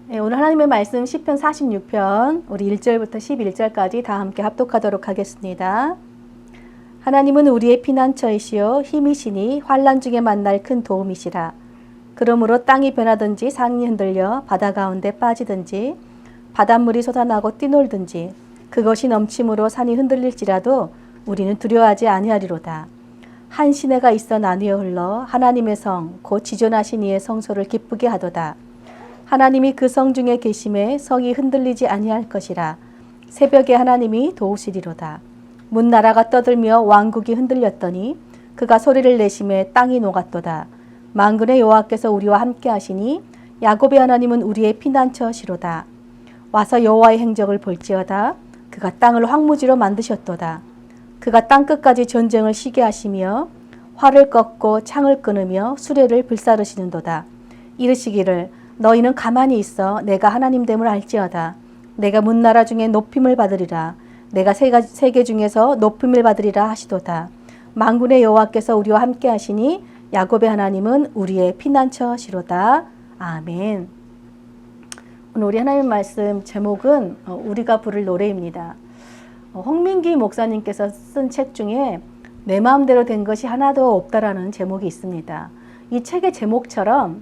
네, 오늘 하나님의 말씀 시편 46편 우리 1절부터 11절까지 다 함께 합독하도록 하겠습니다. 하나님은 우리의 피난처이시요 힘이시니 환난 중에 만날 큰 도움이시라. 그러므로 땅이 변하든지 산이 흔들려 바다 가운데 빠지든지 바닷물이 솟아나고 뛰놀든지 그것이 넘침으로 산이 흔들릴지라도 우리는 두려워하지 아니하리로다. 한 시내가 있어 나뉘어 흘러 하나님의 성 곧 지존하신 이의 성소를 기쁘게 하도다. 하나님이 그 성 중에 계심에 성이 흔들리지 아니할 것이라. 새벽에 하나님이 도우시리로다. 문나라가 떠들며 왕국이 흔들렸더니 그가 소리를 내심에 땅이 녹았도다. 만군의 여호와께서 우리와 함께 하시니 야곱의 하나님은 우리의 피난처시로다. 와서 여호와의 행적을 볼지어다. 그가 땅을 황무지로 만드셨도다. 그가 땅끝까지 전쟁을 쉬게 하시며 활을 꺾고 창을 끊으며 수레를 불사르시는도다. 이르시기를 너희는 가만히 있어 내가 하나님됨을 알지어다. 내가 문나라 중에 높임을 받으리라. 내가 세계 중에서 높임을 받으리라 하시도다. 만군의 여호와께서 우리와 함께 하시니 야곱의 하나님은 우리의 피난처시로다. 아멘. 오늘 우리 하나님 말씀 제목은 우리가 부를 노래입니다. 홍민기 목사님께서 쓴 책 중에 내 마음대로 된 것이 하나도 없다라는 제목이 있습니다. 이 책의 제목처럼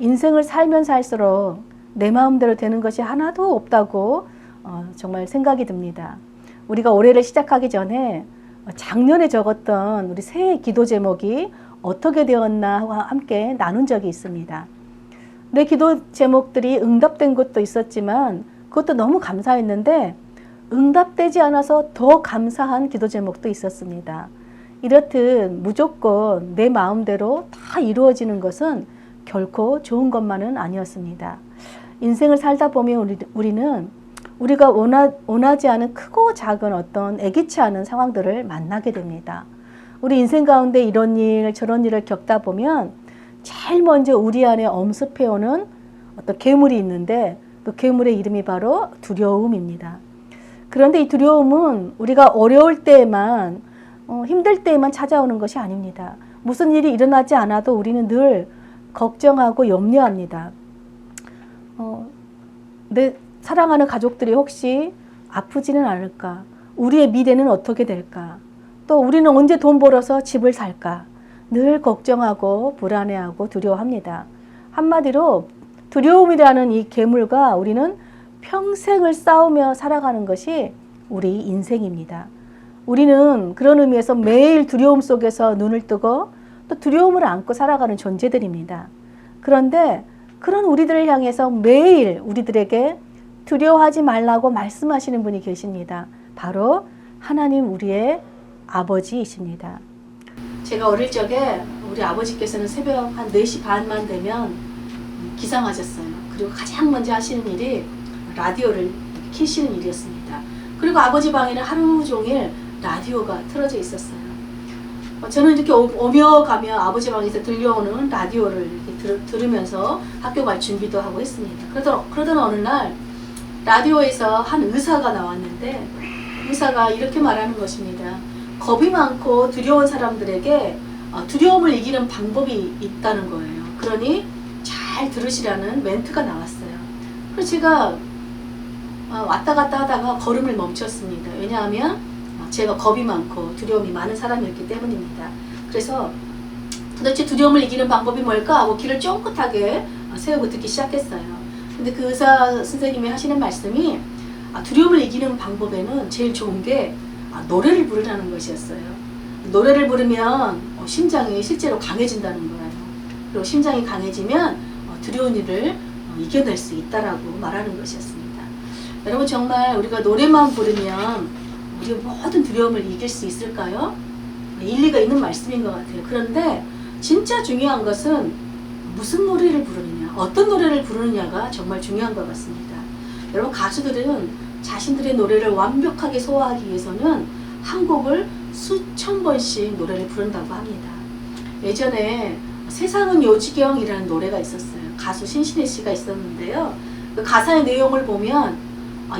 인생을 살면 살수록 내 마음대로 되는 것이 하나도 없다고 정말 생각이 듭니다. 우리가 올해를 시작하기 전에 작년에 적었던 우리 새해 기도 제목이 어떻게 되었나와 함께 나눈 적이 있습니다. 내 기도 제목들이 응답된 것도 있었지만 그것도 너무 감사했는데 응답되지 않아서 더 감사한 기도 제목도 있었습니다. 이렇듯 무조건 내 마음대로 다 이루어지는 것은 결코 좋은 것만은 아니었습니다. 인생을 살다 보면 우리는 우리가 원하지 않은 크고 작은 어떤 애기치 않은 상황들을 만나게 됩니다. 우리 인생 가운데 이런 일 저런 일을 겪다 보면 제일 먼저 우리 안에 엄습해오는 어떤 괴물이 있는데 그 괴물의 이름이 바로 두려움입니다. 그런데 이 두려움은 우리가 어려울 때에만 힘들 때에만 찾아오는 것이 아닙니다. 무슨 일이 일어나지 않아도 우리는 늘 걱정하고 염려합니다. 내 사랑하는 가족들이 혹시 아프지는 않을까? 우리의 미래는 어떻게 될까? 또 우리는 언제 돈 벌어서 집을 살까? 늘 걱정하고 불안해하고 두려워합니다. 한마디로 두려움이라는 이 괴물과 우리는 평생을 싸우며 살아가는 것이 우리 인생입니다. 우리는 그런 의미에서 매일 두려움 속에서 눈을 뜨고 또 두려움을 안고 살아가는 존재들입니다. 그런데 그런 우리들을 향해서 매일 우리들에게 두려워하지 말라고 말씀하시는 분이 계십니다. 바로 하나님 우리의 아버지이십니다. 제가 어릴 적에 우리 아버지께서는 새벽 한 4시 반만 되면 기상하셨어요. 그리고 가장 먼저 하시는 일이 라디오를 켜시는 일이었습니다. 그리고 아버지 방에는 하루 종일 라디오가 틀어져 있었어요. 저는 이렇게 오며 가며 아버지 방에서 들려오는 라디오를 이렇게 들으면서 학교 갈 준비도 하고 했습니다. 그러던 어느 날 라디오에서 한 의사가 나왔는데 의사가 이렇게 말하는 것입니다. 겁이 많고 두려운 사람들에게 두려움을 이기는 방법이 있다는 거예요. 그러니 잘 들으시라는 멘트가 나왔어요. 그래서 제가 왔다 갔다 하다가 걸음을 멈췄습니다. 왜냐하면 제가 겁이 많고 두려움이 많은 사람이었기 때문입니다. 그래서 도대체 두려움을 이기는 방법이 뭘까 하고 귀를 쫑긋하게 세우고 듣기 시작했어요. 근데 그 의사 선생님이 하시는 말씀이 두려움을 이기는 방법에는 제일 좋은 게 노래를 부르라는 것이었어요. 노래를 부르면 심장이 실제로 강해진다는 거예요. 그리고 심장이 강해지면 두려운 일을 이겨낼 수 있다라고 말하는 것이었습니다. 여러분 정말 우리가 노래만 부르면 우리 모든 두려움을 이길 수 있을까요? 일리가 있는 말씀인 것 같아요. 그런데 진짜 중요한 것은 무슨 노래를 부르느냐, 어떤 노래를 부르느냐가 정말 중요한 것 같습니다. 여러분 가수들은 자신들의 노래를 완벽하게 소화하기 위해서는 한 곡을 수천 번씩 노래를 부른다고 합니다. 예전에 세상은 요지경이라는 노래가 있었어요. 가수 신신혜 씨가 있었는데요. 그 가사의 내용을 보면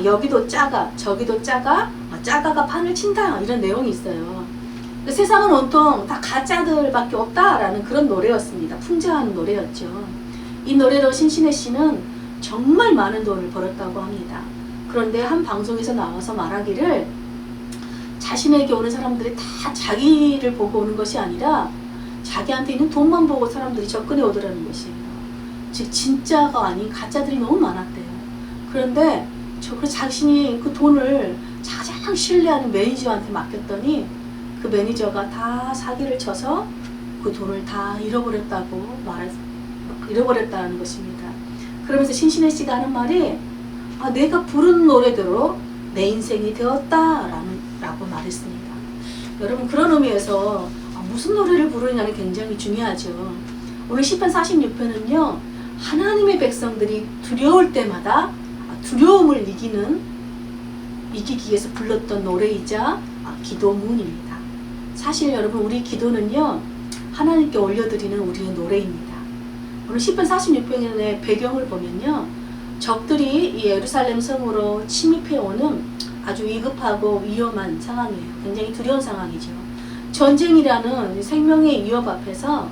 여기도 작아, 저기도 작아, 작아가 판을 친다 이런 내용이 있어요. 그 세상은 온통 다 가짜들밖에 없다라는 그런 노래였습니다. 풍자한 노래였죠. 이 노래로 신신혜 씨는 정말 많은 돈을 벌었다고 합니다. 그런데 한 방송에서 나와서 말하기를 자신에게 오는 사람들이 다 자기를 보고 오는 것이 아니라 자기한테 있는 돈만 보고 사람들이 접근해 오더라는 것이에요. 즉 진짜가 아닌 가짜들이 너무 많았대요. 그런데 자신이 그 돈을 가장 신뢰하는 매니저한테 맡겼더니 그 매니저가 다 사기를 쳐서 그 돈을 다 잃어버렸다는 것입니다. 그러면서 신신혜 씨가 하는 말이 내가 부른 노래대로 내 인생이 되었다라고 말했습니다. 여러분 그런 의미에서 무슨 노래를 부르느냐는 굉장히 중요하죠. 오늘 시편 46편은요. 하나님의 백성들이 두려울 때마다 두려움을 이기기 위해서 불렀던 노래이자 기도문입니다. 사실 여러분 우리 기도는요. 하나님께 올려드리는 우리의 노래입니다. 오늘 시편 46편의 배경을 보면요. 적들이 이 예루살렘 성으로 침입해오는 아주 위급하고 위험한 상황이에요. 굉장히 두려운 상황이죠. 전쟁이라는 생명의 위협 앞에서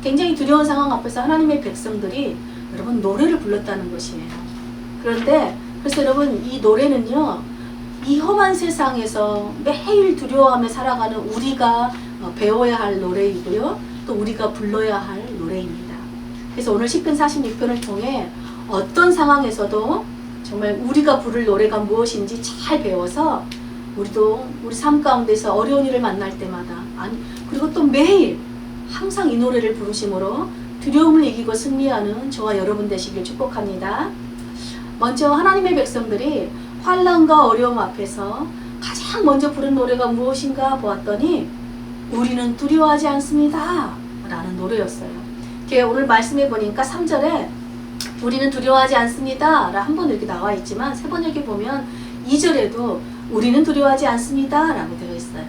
굉장히 두려운 상황 앞에서 하나님의 백성들이 여러분 노래를 불렀다는 것이에요. 그래서 여러분 이 노래는요. 이 험한 세상에서 매일 두려워하며 살아가는 우리가 배워야 할 노래이고요. 또 우리가 불러야 할 노래입니다. 그래서 오늘 시편 46편을 통해 어떤 상황에서도 정말 우리가 부를 노래가 무엇인지 잘 배워서 우리도 우리 삶 가운데서 어려운 일을 만날 때마다 그리고 또 매일 항상 이 노래를 부르심으로 두려움을 이기고 승리하는 저와 여러분 되시길 축복합니다. 먼저 하나님의 백성들이 환난과 어려움 앞에서 가장 먼저 부른 노래가 무엇인가 보았더니 우리는 두려워하지 않습니다 라는 노래였어요. 오늘 말씀해 보니까 3절에 우리는 두려워하지 않습니다 라 한 번 이렇게 나와 있지만 세 번역에 보면 2절에도 우리는 두려워하지 않습니다 라고 되어 있어요.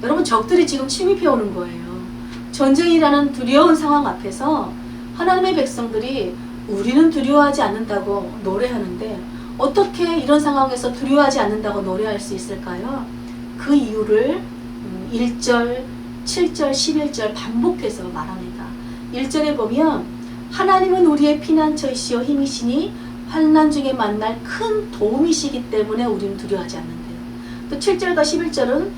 여러분 적들이 지금 침입해 오는 거예요. 전쟁이라는 두려운 상황 앞에서 하나님의 백성들이 우리는 두려워하지 않는다고 노래하는데 어떻게 이런 상황에서 두려워하지 않는다고 노래할 수 있을까요? 그 이유를 1절, 7절, 11절 반복해서 말합니다. 1절에 보면 하나님은 우리의 피난처이시여 힘이시니 환난 중에 만날 큰 도움이시기 때문에 우리는 두려워하지 않는데요. 또 7절과 11절은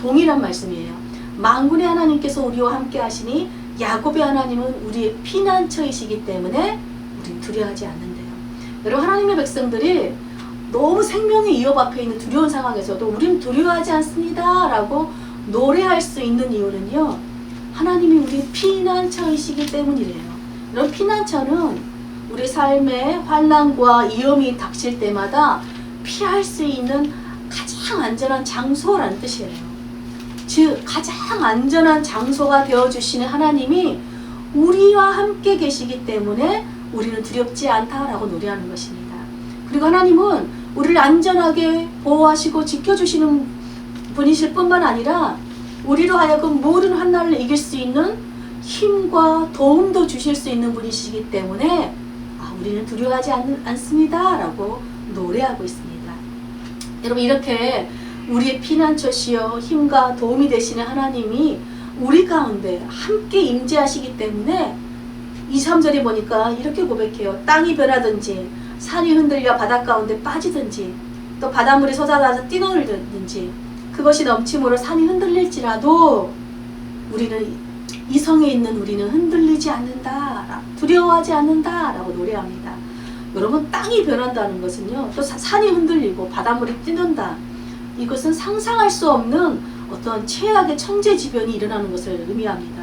동일한 말씀이에요. 만군의 하나님께서 우리와 함께 하시니 야곱의 하나님은 우리의 피난처이시기 때문에 우리는 두려워하지 않는데요. 여러분 하나님의 백성들이 너무 생명의 위협 앞에 있는 두려운 상황에서도 우리는 두려워하지 않습니다 라고 노래할 수 있는 이유는요. 하나님이 우리의 피난처이시기 때문이래요. 여러분 피난처는 우리 삶에 환난과 위험이 닥칠 때마다 피할 수 있는 가장 안전한 장소라는 뜻이에요. 즉 가장 안전한 장소가 되어주시는 하나님이 우리와 함께 계시기 때문에 우리는 두렵지 않다라고 노래하는 것입니다. 그리고 하나님은 우리를 안전하게 보호하시고 지켜주시는 분이실 뿐만 아니라 우리로 하여금 모든 환난을 이길 수 있는 힘과 도움도 주실 수 있는 분이시기 때문에 우리는 두려워하지 않습니다 라고 노래하고 있습니다. 여러분 이렇게 우리의 피난처시여 힘과 도움이 되시는 하나님이 우리 가운데 함께 임재하시기 때문에 2, 3절에 보니까 이렇게 고백해요. 땅이 변하든지 산이 흔들려 바닷 가운데 빠지든지 또 바닷물이 솟아나서 뛰놀든지 그것이 넘침으로 산이 흔들릴지라도 우리는 이 성에 있는 우리는 흔들리지 않는다, 두려워하지 않는다 라고 노래합니다. 여러분 땅이 변한다는 것은요. 또 산이 흔들리고 바닷물이 뛰는다. 이것은 상상할 수 없는 어떤 최악의 천재지변이 일어나는 것을 의미합니다.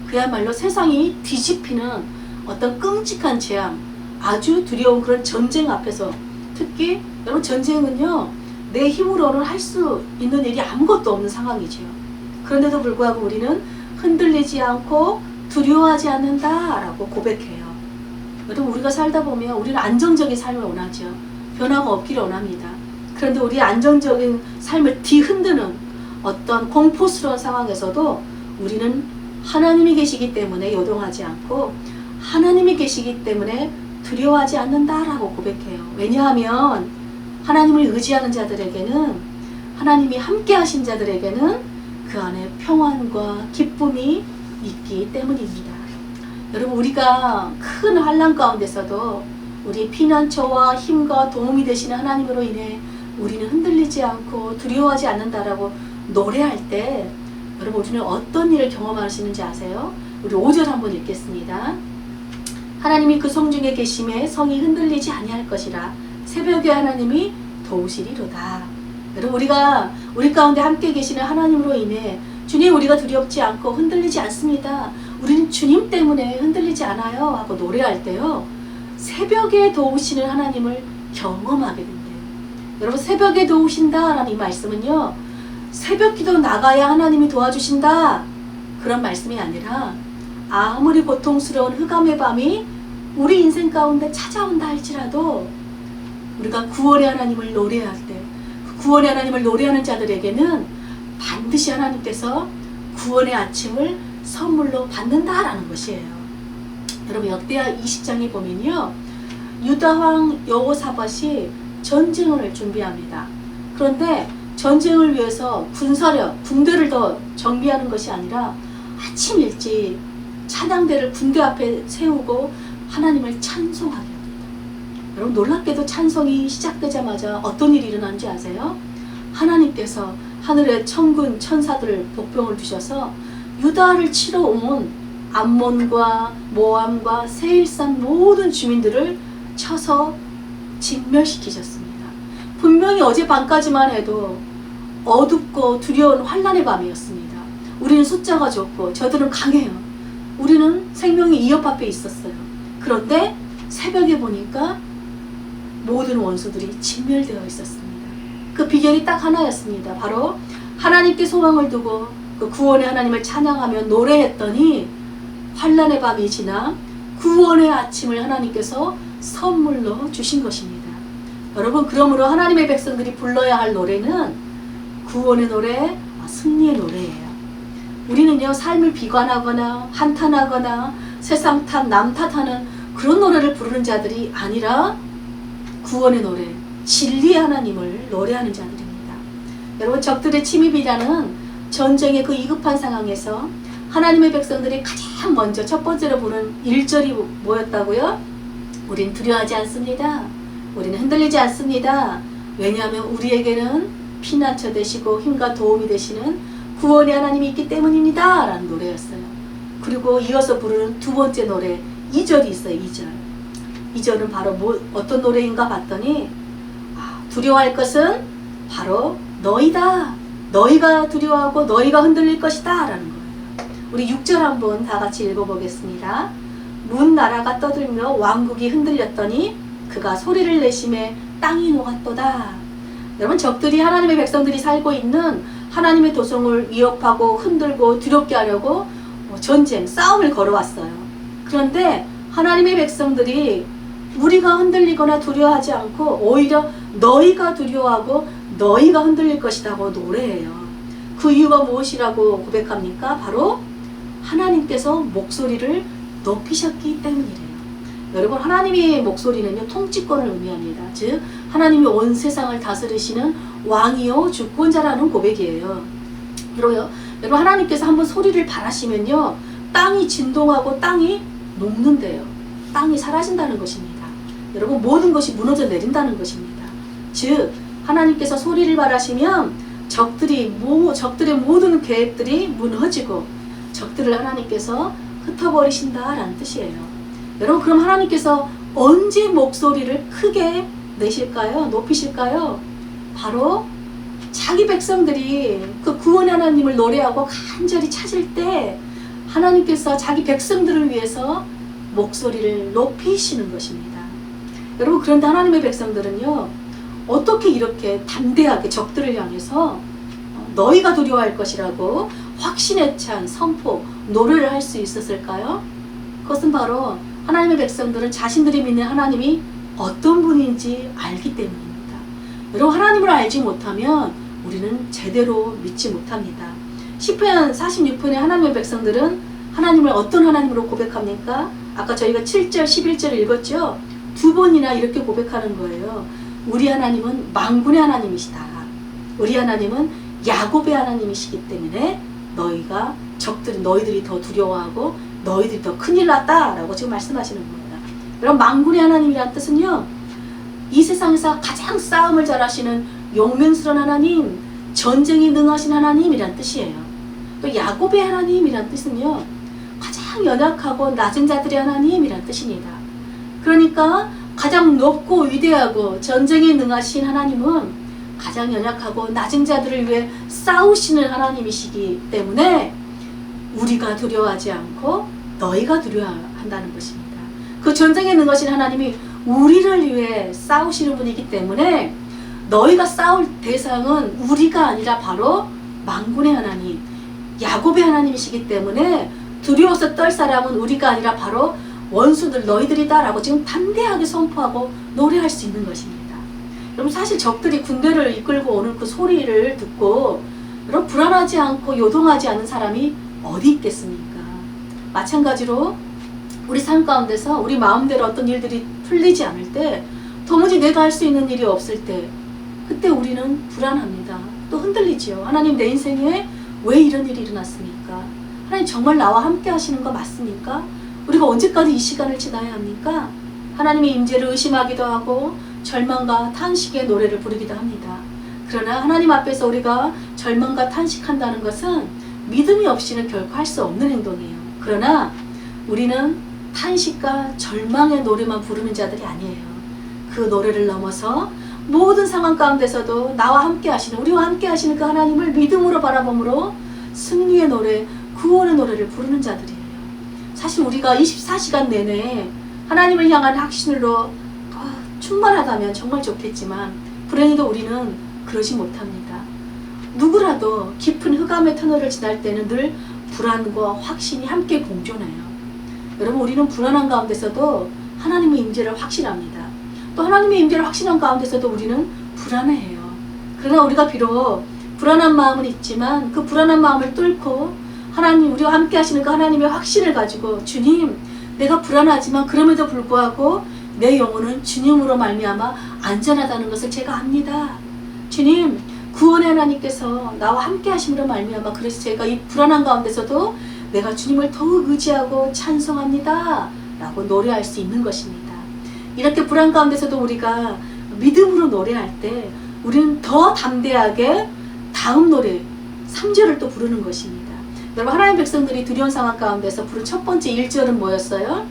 그야말로 세상이 뒤집히는 어떤 끔찍한 재앙, 아주 두려운 그런 전쟁 앞에서 특히 여러분 전쟁은요. 내 힘으로는 할 수 있는 일이 아무것도 없는 상황이죠. 그런데도 불구하고 우리는 흔들리지 않고 두려워하지 않는다라고 고백해요. 여러분 우리가 살다 보면 우리는 안정적인 삶을 원하죠. 변화가 없기를 원합니다. 그런데 우리 안정적인 삶을 뒤흔드는 어떤 공포스러운 상황에서도 우리는 하나님이 계시기 때문에 요동하지 않고 하나님이 계시기 때문에 두려워하지 않는다라고 고백해요. 왜냐하면 하나님을 의지하는 자들에게는 하나님이 함께 하신 자들에게는 그 안에 평안과 기쁨이 있기 때문입니다. 여러분 우리가 큰 환난 가운데서도 우리 피난처와 힘과 도움이 되시는 하나님으로 인해 우리는 흔들리지 않고 두려워하지 않는다라고 노래할 때 여러분 우리는 어떤 일을 경험하시는지 아세요? 우리 5절 한번 읽겠습니다. 하나님이 그 성 중에 계심에 성이 흔들리지 아니할 것이라 새벽에 하나님이 도우시리로다. 여러분 우리가 우리 가운데 함께 계시는 하나님으로 인해 주님 우리가 두렵지 않고 흔들리지 않습니다. 우리는 주님 때문에 흔들리지 않아요 하고 노래할 때요. 새벽에 도우시는 하나님을 경험하게 된대요. 여러분 새벽에 도우신다라는 이 말씀은요. 새벽기도 나가야 하나님이 도와주신다. 그런 말씀이 아니라 아무리 고통스러운 흑암의 밤이 우리 인생 가운데 찾아온다 할지라도 우리가 구원의 하나님을 노래할 때 구원의 하나님을 노래하는 자들에게는 반드시 하나님께서 구원의 아침을 선물로 받는다라는 것이에요. 여러분 역대하 20장에 보면요. 유다왕 여호사밧이 전쟁을 준비합니다. 그런데 전쟁을 위해서 군사력, 군대를 더 정비하는 것이 아니라 아침 일찍 찬양대를 군대 앞에 세우고 하나님을 찬송하게 합니다. 여러분 놀랍게도 찬송이 시작되자마자 어떤 일이 일어나는지 아세요? 하나님께서 하늘의 천군 천사들을 복병을 두셔서 유다를 치러 온 암몬과 모함과 세일산 모든 주민들을 쳐서 진멸시키셨습니다. 분명히 어젯밤까지만 해도 어둡고 두려운 환난의 밤이었습니다. 우리는 숫자가 적고 저들은 강해요. 우리는 생명이 이 옆 앞에 있었어요. 그런데 새벽에 보니까 모든 원수들이 진멸되어 있었습니다. 그 비결이 딱 하나였습니다. 바로 하나님께 소망을 두고 그 구원의 하나님을 찬양하며 노래했더니 환난의 밤이 지나 구원의 아침을 하나님께서 선물로 주신 것입니다. 여러분 그러므로 하나님의 백성들이 불러야 할 노래는 구원의 노래, 승리의 노래예요. 우리는요 삶을 비관하거나 한탄하거나 세상 탓, 남 탓하는 그런 노래를 부르는 자들이 아니라 구원의 노래, 진리의 하나님을 노래하는 자들입니다. 여러분 적들의 침입이라는 전쟁의 그 위급한 상황에서 하나님의 백성들이 가장 먼저 첫 번째로 부른 1절이 뭐였다고요? 우린 두려워하지 않습니다. 우리는 흔들리지 않습니다. 왜냐하면 우리에게는 피난처 되시고 힘과 도움이 되시는 구원의 하나님이 있기 때문입니다. 라는 노래였어요. 그리고 이어서 부르는 두 번째 노래 2절이 있어요. 2절. 2절은 바로 어떤 노래인가 봤더니 두려워할 것은 바로 너희다. 너희가 두려워하고 너희가 흔들릴 것이다. 라는 거예요. 우리 6절 한번 다 같이 읽어보겠습니다. 문 나라가 떠들며 왕국이 흔들렸더니 그가 소리를 내심에 땅이 녹았도다. 여러분 적들이 하나님의 백성들이 살고 있는 하나님의 도성을 위협하고 흔들고 두렵게 하려고 전쟁, 싸움을 걸어왔어요. 그런데 하나님의 백성들이 우리가 흔들리거나 두려워하지 않고 오히려 너희가 두려워하고 너희가 흔들릴 것이라고 노래해요. 그 이유가 무엇이라고 고백합니까? 바로 하나님께서 목소리를 높이셨기 때문이래요. 여러분 하나님의 목소리는요 통치권을 의미합니다. 즉 하나님이 온 세상을 다스리시는 왕이요 주권자라는 고백이에요. 여러분 하나님께서 한번 소리를 바라시면요 땅이 진동하고 땅이 녹는데요. 땅이 사라진다는 것입니다. 여러분 모든 것이 무너져 내린다는 것입니다. 즉 하나님께서 소리를 바라시면 적들의 모든 계획들이 무너지고 적들을 하나님께서 흩어버리신다라는 뜻이에요. 여러분 그럼 하나님께서 언제 목소리를 크게 내실까요? 높이실까요? 바로 자기 백성들이 그 구원의 하나님을 노래하고 간절히 찾을 때 하나님께서 자기 백성들을 위해서 목소리를 높이시는 것입니다. 여러분 그런데 하나님의 백성들은요 어떻게 이렇게 담대하게 적들을 향해서 너희가 두려워할 것이라고 확신에 찬 선포, 노래를 할 수 있었을까요? 그것은 바로 하나님의 백성들은 자신들이 믿는 하나님이 어떤 분인지 알기 때문입니다. 여러분 하나님을 알지 못하면 우리는 제대로 믿지 못합니다. 시편 46편의 하나님의 백성들은 하나님을 어떤 하나님으로 고백합니까? 아까 저희가 7절, 11절을 읽었죠? 두 번이나 이렇게 고백하는 거예요. 우리 하나님은 만군의 하나님이시다. 우리 하나님은 야곱의 하나님이시기 때문에 너희들이 더 두려워하고 너희들이 더 큰일 났다 라고 지금 말씀하시는 겁니다. 여러분, 만군의 하나님이란 뜻은요, 이 세상에서 가장 싸움을 잘하시는 용맹스러운 하나님, 전쟁이 능하신 하나님이란 뜻이에요. 또 야곱의 하나님이란 뜻은요, 가장 연약하고 낮은 자들의 하나님이란 뜻입니다. 그러니까 가장 높고 위대하고 전쟁에 능하신 하나님은 가장 연약하고 낮은 자들을 위해 싸우시는 하나님이시기 때문에 우리가 두려워하지 않고 너희가 두려워한다는 것입니다. 그 전쟁에 능하신 하나님이 우리를 위해 싸우시는 분이기 때문에 너희가 싸울 대상은 우리가 아니라 바로 만군의 하나님, 야곱의 하나님이시기 때문에 두려워서 떨 사람은 우리가 아니라 바로 원수들 너희들이다 라고 지금 담대하게 선포하고 노래할 수 있는 것입니다. 여러분, 사실 적들이 군대를 이끌고 오는 그 소리를 듣고 여러분, 불안하지 않고 요동하지 않는 사람이 어디 있겠습니까? 마찬가지로 우리 삶 가운데서 우리 마음대로 어떤 일들이 풀리지 않을 때, 도무지 내가 할 수 있는 일이 없을 때, 그때 우리는 불안합니다. 또 흔들리지요. 하나님, 내 인생에 왜 이런 일이 일어났습니까? 하나님, 정말 나와 함께 하시는 거 맞습니까? 우리가 언제까지 이 시간을 지나야 합니까? 하나님의 임재를 의심하기도 하고 절망과 탄식의 노래를 부르기도 합니다. 그러나 하나님 앞에서 우리가 절망과 탄식한다는 것은 믿음이 없이는 결코 할 수 없는 행동이에요. 그러나 우리는 탄식과 절망의 노래만 부르는 자들이 아니에요. 그 노래를 넘어서 모든 상황 가운데서도 나와 함께 하시는, 우리와 함께 하시는 그 하나님을 믿음으로 바라봄으로 승리의 노래, 구원의 노래를 부르는 자들이에요. 사실 우리가 24시간 내내 하나님을 향한 확신으로 충만하다면 정말 좋겠지만 불행히도 우리는 그러지 못합니다. 누구라도 깊은 흑암의 터널을 지날 때는 늘 불안과 확신이 함께 공존해요. 여러분, 우리는 불안한 가운데서도 하나님의 임재를 확신합니다. 또 하나님의 임재를 확신한 가운데서도 우리는 불안해해요. 그러나 우리가 비록 불안한 마음은 있지만 그 불안한 마음을 뚫고 하나님, 우리와 함께 하시는 그 하나님의 확신을 가지고, 주님, 내가 불안하지만 그럼에도 불구하고 내 영혼은 주님으로 말미암아 안전하다는 것을 제가 압니다. 주님, 구원의 하나님께서 나와 함께 하심으로 말미암아 그래서 제가 이 불안한 가운데서도 내가 주님을 더욱 의지하고 찬송합니다 라고 노래할 수 있는 것입니다. 이렇게 불안 가운데서도 우리가 믿음으로 노래할 때 우리는 더 담대하게 다음 노래 3절을 또 부르는 것입니다. 여러분, 하나님의 백성들이 두려운 상황 가운데서 부른 첫 번째 1절은 뭐였어요?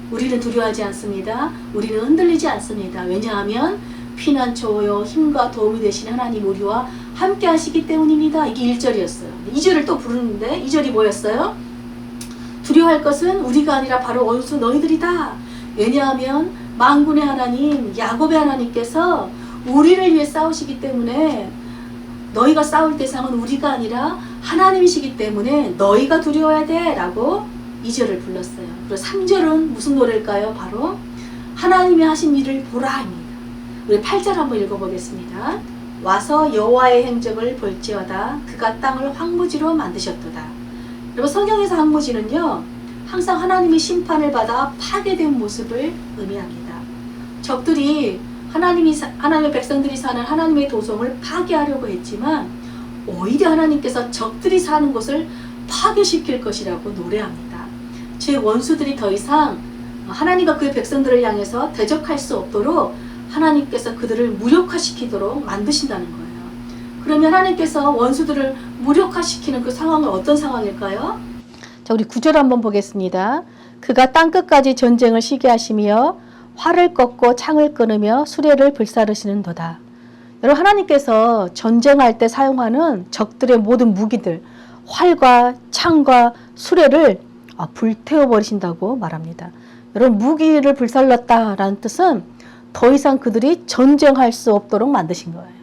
우리는 두려워하지 않습니다. 우리는 흔들리지 않습니다. 왜냐하면 피난처요 힘과 도움이 되시는 하나님 우리와 함께 하시기 때문입니다. 이게 1절이었어요. 2절을 또 부르는데 2절이 뭐였어요? 두려워할 것은 우리가 아니라 바로 원수 너희들이다. 왜냐하면 만군의 하나님, 야곱의 하나님께서 우리를 위해 싸우시기 때문에 너희가 싸울 대상은 우리가 아니라 하나님이시기 때문에 너희가 두려워야 돼 라고 2절을 불렀어요. 그리고 3절은 무슨 노래일까요? 바로 하나님이 하신 일을 보라입니다. 우리 8절 한번 읽어보겠습니다. 와서 여호와의 행적을 볼지어다. 그가 땅을 황무지로 만드셨도다. 여러분, 성경에서 황무지는요, 항상 하나님의 심판을 받아 파괴된 모습을 의미합니다. 적들이 하나님의 백성들이 사는 하나님의 도성을 파괴하려고 했지만 오히려 하나님께서 적들이 사는 곳을 파괴시킬 것이라고 노래합니다. 제 원수들이 더 이상 하나님과 그의 백성들을 향해서 대적할 수 없도록 하나님께서 그들을 무력화시키도록 만드신다는 거예요. 그러면 하나님께서 원수들을 무력화시키는 그 상황은 어떤 상황일까요? 자, 우리 9절 한번 보겠습니다. 그가 땅끝까지 전쟁을 시게 하시며 활을 꺾고 창을 끊으며 수레를 불사르시는도다. 여러분, 하나님께서 전쟁할 때 사용하는 적들의 모든 무기들, 활과 창과 수레를 불태워버리신다고 말합니다. 여러분, 무기를 불살랐다라는 뜻은 더 이상 그들이 전쟁할 수 없도록 만드신 거예요.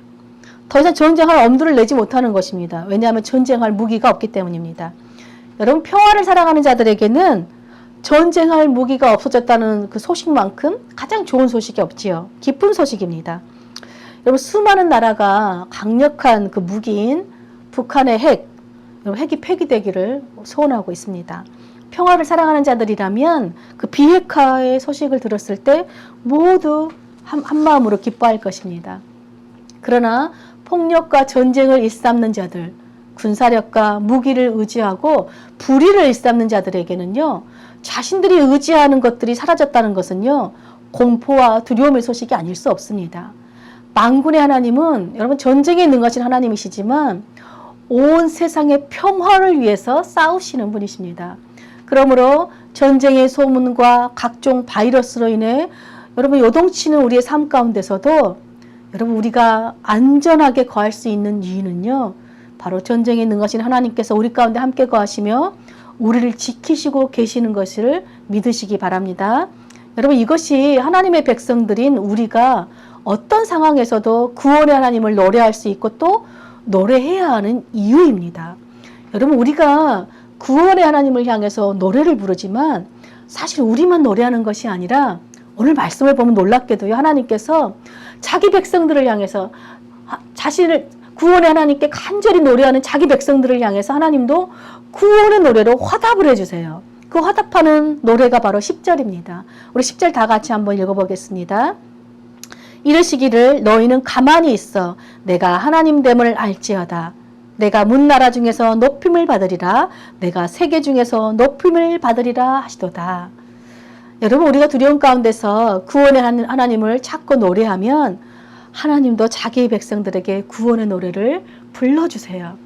더 이상 전쟁할 엄두를 내지 못하는 것입니다. 왜냐하면 전쟁할 무기가 없기 때문입니다. 여러분, 평화를 사랑하는 자들에게는 전쟁할 무기가 없어졌다는 그 소식만큼 가장 좋은 소식이 없지요. 기쁜 소식입니다. 여러분, 수많은 나라가 강력한 그 무기인 북한의 핵이 폐기되기를 소원하고 있습니다. 평화를 사랑하는 자들이라면 그 비핵화의 소식을 들었을 때 모두 한 마음으로 기뻐할 것입니다. 그러나 폭력과 전쟁을 일삼는 자들, 군사력과 무기를 의지하고 불의를 일삼는 자들에게는요, 자신들이 의지하는 것들이 사라졌다는 것은요, 공포와 두려움의 소식이 아닐 수 없습니다. 만군의 하나님은 여러분 전쟁에 능하신 하나님이시지만 온 세상의 평화를 위해서 싸우시는 분이십니다. 그러므로 전쟁의 소문과 각종 바이러스로 인해 여러분 요동치는 우리의 삶 가운데서도 여러분 우리가 안전하게 거할 수 있는 이유는요, 바로 전쟁에 능하신 하나님께서 우리 가운데 함께 거하시며 우리를 지키시고 계시는 것을 믿으시기 바랍니다. 여러분 이것이 하나님의 백성들인 우리가 어떤 상황에서도 구원의 하나님을 노래할 수 있고 또 노래해야 하는 이유입니다. 여러분 우리가 구원의 하나님을 향해서 노래를 부르지만 사실 우리만 노래하는 것이 아니라 오늘 말씀을 보면 놀랍게도요, 하나님께서 자기 백성들을 향해서 자신을 구원의 하나님께 간절히 노래하는 자기 백성들을 향해서 하나님도 구원의 노래로 화답을 해주세요. 그 화답하는 노래가 바로 10절입니다. 우리 10절 다 같이 한번 읽어보겠습니다. 이르시기를 너희는 가만히 있어 내가 하나님됨을 알지어다. 내가 문나라 중에서 높임을 받으리라. 내가 세계 중에서 높임을 받으리라 하시도다. 여러분 우리가 두려움 가운데서 구원의 하나님을 찾고 노래하면 하나님도 자기 백성들에게 구원의 노래를 불러주세요.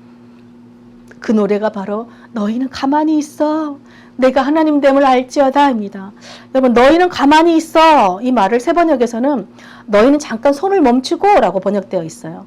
그 노래가 바로 너희는 가만히 있어 내가 하나님됨을 알지어다입니다. 여러분 너희는 가만히 있어 이 말을 세번역에서는 너희는 잠깐 손을 멈추고 라고 번역되어 있어요.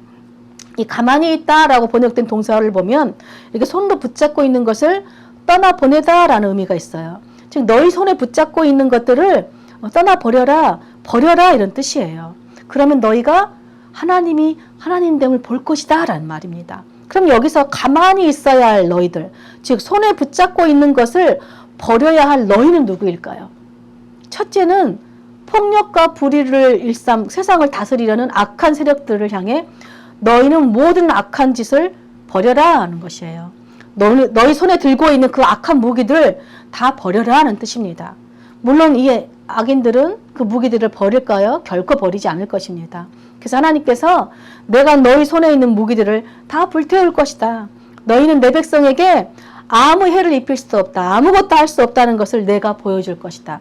이 가만히 있다 라고 번역된 동사를 보면 이렇게 손도 붙잡고 있는 것을 떠나보내다 라는 의미가 있어요. 즉 너희 손에 붙잡고 있는 것들을 떠나버려라, 버려라 이런 뜻이에요. 그러면 너희가 하나님이 하나님됨을 볼 것이다 라는 말입니다. 그럼 여기서 가만히 있어야 할 너희들, 즉 손에 붙잡고 있는 것을 버려야 할 너희는 누구일까요? 첫째는 폭력과 불의를 일삼 세상을 다스리려는 악한 세력들을 향해 너희는 모든 악한 짓을 버려라 하는 것이에요. 너희 손에 들고 있는 그 악한 무기들 다 버려라 하는 뜻입니다. 물론 이 악인들은 그 무기들을 버릴까요? 결코 버리지 않을 것입니다. 그래서 하나님께서 내가 너희 손에 있는 무기들을 다 불태울 것이다. 너희는 내 백성에게 아무 해를 입힐 수 없다. 아무것도 할 수 없다는 것을 내가 보여줄 것이다.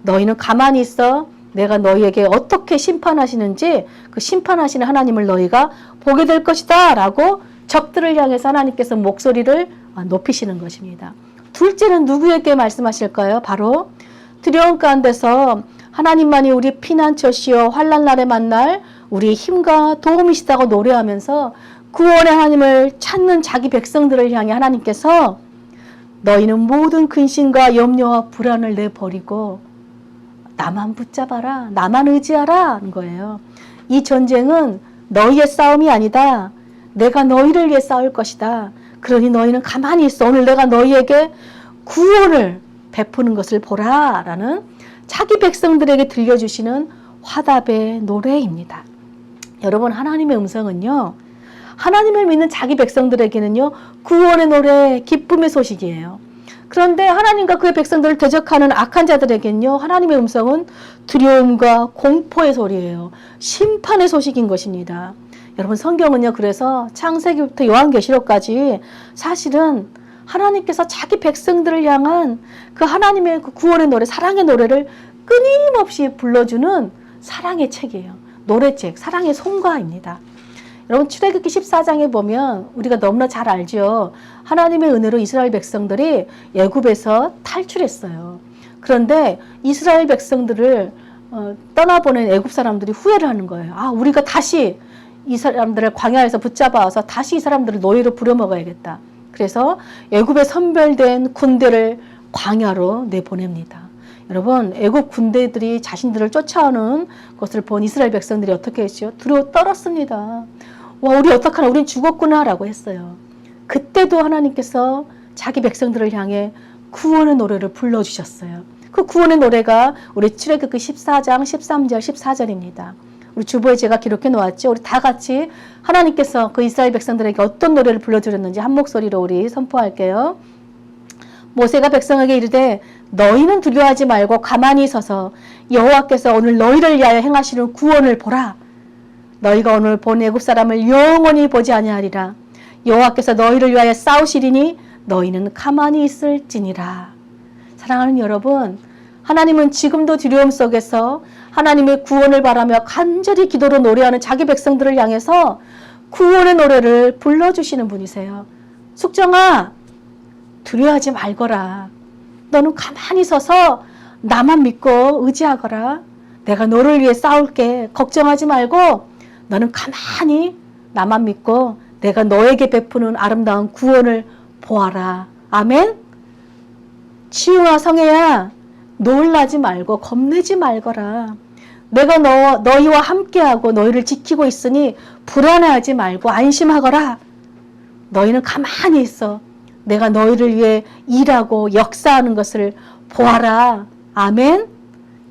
너희는 가만히 있어. 내가 너희에게 어떻게 심판하시는지 그 심판하시는 하나님을 너희가 보게 될 것이다 라고 적들을 향해서 하나님께서 목소리를 높이시는 것입니다. 둘째는 누구에게 말씀하실까요? 바로 두려움 가운데서 하나님만이 우리 피난처시여 환난 날에 만날 우리의 힘과 도움이시다고 노래하면서 구원의 하나님을 찾는 자기 백성들을 향해 하나님께서 너희는 모든 근심과 염려와 불안을 내버리고 나만 붙잡아라, 나만 의지하라 하는 거예요. 이 전쟁은 너희의 싸움이 아니다. 내가 너희를 위해 싸울 것이다. 그러니 너희는 가만히 있어. 오늘 내가 너희에게 구원을 베푸는 것을 보라 라는 자기 백성들에게 들려주시는 화답의 노래입니다. 여러분 하나님의 음성은요, 하나님을 믿는 자기 백성들에게는요 구원의 노래, 기쁨의 소식이에요. 그런데 하나님과 그의 백성들을 대적하는 악한 자들에게는요 하나님의 음성은 두려움과 공포의 소리예요. 심판의 소식인 것입니다. 여러분 성경은요 그래서 창세기부터 요한계시록까지 사실은 하나님께서 자기 백성들을 향한 그 하나님의 그 구원의 노래, 사랑의 노래를 끊임없이 불러주는 사랑의 책이에요. 노래책, 사랑의 송가입니다. 여러분 출애굽기 14장에 보면 우리가 너무나 잘 알죠. 하나님의 은혜로 이스라엘 백성들이 애굽에서 탈출했어요. 그런데 이스라엘 백성들을 떠나보낸 애굽 사람들이 후회를 하는 거예요. 아, 우리가 다시 이 사람들을 광야에서 붙잡아와서 다시 이 사람들을 노예로 부려먹어야겠다. 그래서 애굽에 선별된 군대를 광야로 내보냅니다. 여러분 애굽 군대들이 자신들을 쫓아오는 것을 본 이스라엘 백성들이 어떻게 했죠? 두려워 떨었습니다. 와, 우리 어떡하나, 우린 죽었구나 라고 했어요. 그때도 하나님께서 자기 백성들을 향해 구원의 노래를 불러주셨어요. 그 구원의 노래가 우리 출애굽기 14장 13절 14절입니다. 우리 주보에 제가 기록해 놓았죠. 우리 다 같이 하나님께서 그 이스라엘 백성들에게 어떤 노래를 불러주셨는지 한 목소리로 우리 선포할게요. 모세가 백성에게 이르되 너희는 두려워하지 말고 가만히 서서 여호와께서 오늘 너희를 위하여 행하시는 구원을 보라. 너희가 오늘 본 애굽 사람을 영원히 보지 아니하리라. 여호와께서 너희를 위하여 싸우시리니 너희는 가만히 있을지니라. 사랑하는 여러분, 하나님은 지금도 두려움 속에서 하나님의 구원을 바라며 간절히 기도로 노래하는 자기 백성들을 향해서 구원의 노래를 불러주시는 분이세요. 숙정아, 두려워하지 말거라. 너는 가만히 서서 나만 믿고 의지하거라. 내가 너를 위해 싸울게. 걱정하지 말고 너는 가만히 나만 믿고 내가 너에게 베푸는 아름다운 구원을 보아라. 아멘. 치유와 성혜야, 놀라지 말고 겁내지 말거라. 내가 너희와 함께하고 너희를 지키고 있으니 불안해하지 말고 안심하거라. 너희는 가만히 있어. 내가 너희를 위해 일하고 역사하는 것을 보아라. 아멘.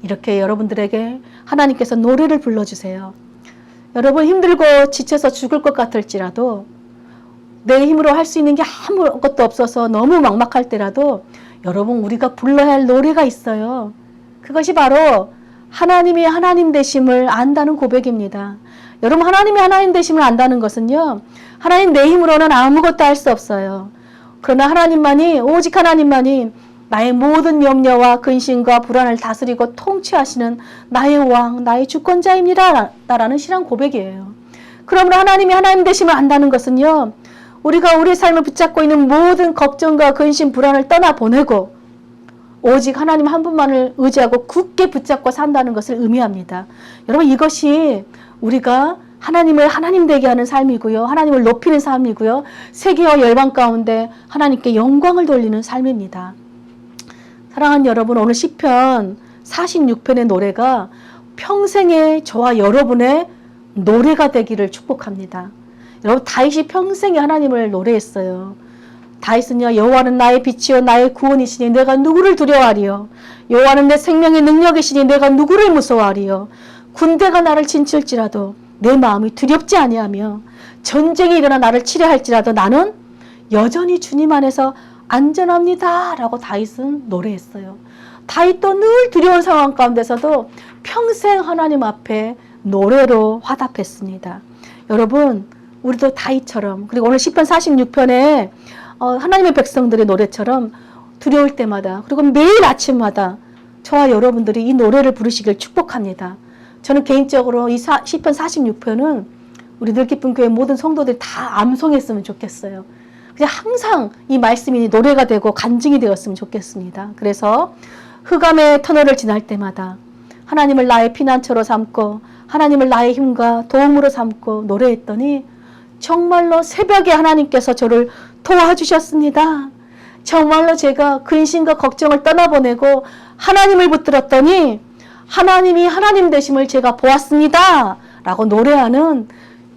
이렇게 여러분들에게 하나님께서 노래를 불러주세요. 여러분 힘들고 지쳐서 죽을 것 같을지라도 내 힘으로 할 수 있는 게 아무것도 없어서 너무 막막할 때라도 여러분 우리가 불러야 할 노래가 있어요. 그것이 바로 하나님이 하나님 되심을 안다는 고백입니다. 여러분 하나님이 하나님 되심을 안다는 것은요. 하나님 내 힘으로는 아무것도 할 수 없어요. 그러나 하나님만이 오직 하나님만이 나의 모든 염려와 근심과 불안을 다스리고 통치하시는 나의 왕, 나의 주권자입니다. 라는 신앙 고백이에요. 그러므로 하나님이 하나님 되심을 안다는 것은요. 우리가 우리 삶을 붙잡고 있는 모든 걱정과 근심, 불안을 떠나보내고 오직 하나님 한 분만을 의지하고 굳게 붙잡고 산다는 것을 의미합니다. 여러분 이것이 우리가 하나님을 하나님 되게 하는 삶이고요. 하나님을 높이는 삶이고요. 세계와 열방 가운데 하나님께 영광을 돌리는 삶입니다. 사랑하는 여러분, 오늘 시편 46편의 노래가 평생의 저와 여러분의 노래가 되기를 축복합니다. 여러분 다윗이 평생에 하나님을 노래했어요. 다윗은요, 여호와는 나의 빛이요 나의 구원이시니 내가 누구를 두려워하리요. 여호와는 내 생명의 능력이시니 내가 누구를 무서워하리요. 군대가 나를 진칠지라도 내 마음이 두렵지 아니하며 전쟁이 일어나 나를 치려할지라도 나는 여전히 주님 안에서 안전합니다. 라고 다윗은 노래했어요. 다윗도 늘 두려운 상황 가운데서도 평생 하나님 앞에 노래로 화답했습니다. 여러분 우리도 다윗처럼 그리고 오늘 시편 46편에 하나님의 백성들의 노래처럼 두려울 때마다 그리고 매일 아침마다 저와 여러분들이 이 노래를 부르시길 축복합니다. 저는 개인적으로 이 시편 46편은 우리 늘기쁨 교회 모든 성도들이 다 암송했으면 좋겠어요. 그냥 항상 이 말씀이 노래가 되고 간증이 되었으면 좋겠습니다. 그래서 흑암의 터널을 지날 때마다 하나님을 나의 피난처로 삼고 하나님을 나의 힘과 도움으로 삼고 노래했더니 정말로 새벽에 하나님께서 저를 도와주셨습니다. 정말로 제가 근심과 걱정을 떠나보내고 하나님을 붙들었더니 하나님이 하나님 되심을 제가 보았습니다. 라고 노래하는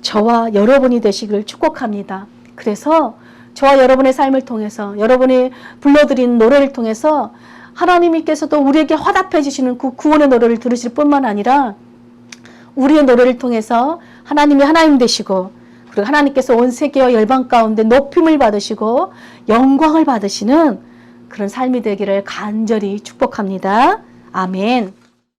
저와 여러분이 되시길 축복합니다. 그래서 저와 여러분의 삶을 통해서 여러분이 불러드린 노래를 통해서 하나님께서도 우리에게 화답해 주시는 그 구원의 노래를 들으실 뿐만 아니라 우리의 노래를 통해서 하나님이 하나님 되시고 그리고 하나님께서 온 세계와 열방 가운데 높임을 받으시고 영광을 받으시는 그런 삶이 되기를 간절히 축복합니다. 아멘.